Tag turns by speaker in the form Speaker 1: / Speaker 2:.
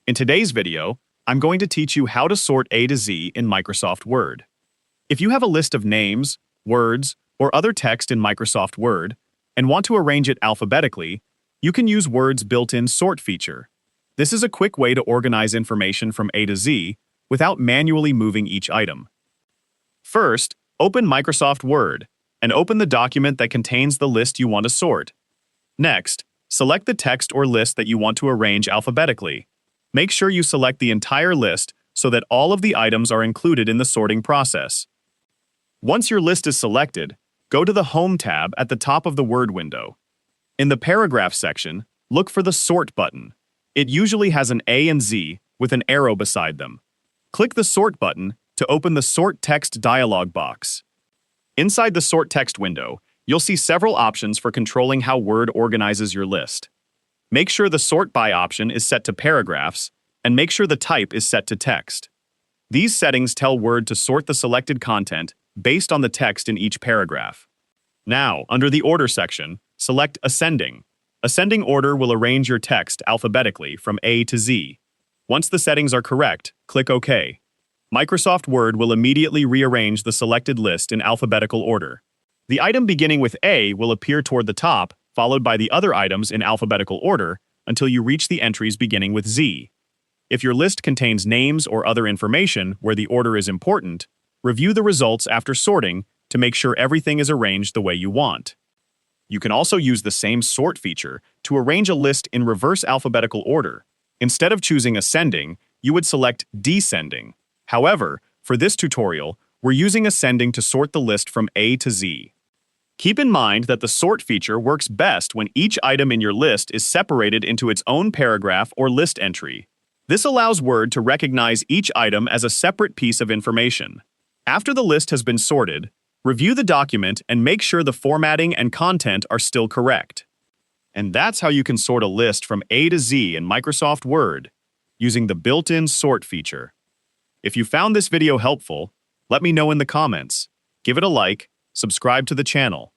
Speaker 1: In today's video, I'm going to teach you how to sort A to Z in Microsoft Word. If you have a list of names, words, or other text in Microsoft Word and want to arrange it alphabetically, you can use Word's built-in sort feature. This is a quick way to organize information from A to Z without manually moving each item. First, open Microsoft Word and open the document that contains the list you want to sort. Next, select the text or list that you want to arrange alphabetically. Make sure you select the entire list so that all of the items are included in the sorting process. Once your list is selected, go to the Home tab at the top of the Word window. In the Paragraph section, look for the Sort button. It usually has an A and Z with an arrow beside them. Click the Sort button to open the Sort Text dialog box. Inside the Sort Text window, you'll see several options for controlling how Word organizes your list. Make sure the Sort By option is set to paragraphs, and make sure the type is set to text. These settings tell Word to sort the selected content based on the text in each paragraph. Now, under the Order section, select Ascending. Ascending order will arrange your text alphabetically from A to Z. Once the settings are correct, click OK. Microsoft Word will immediately rearrange the selected list in alphabetical order. The item beginning with A will appear toward the top, followed by the other items in alphabetical order until you reach the entries beginning with Z. If your list contains names or other information where the order is important, review the results after sorting to make sure everything is arranged the way you want. You can also use the same sort feature to arrange a list in reverse alphabetical order. Instead of choosing ascending, you would select descending. However, for this tutorial, we're using ascending to sort the list from A to Z. Keep in mind that the sort feature works best when each item in your list is separated into its own paragraph or list entry. This allows Word to recognize each item as a separate piece of information. After the list has been sorted, review the document and make sure the formatting and content are still correct. And that's how you can sort a list from A to Z in Microsoft Word, using the built-in sort feature. If you found this video helpful, let me know in the comments. Give it a like, subscribe to the channel,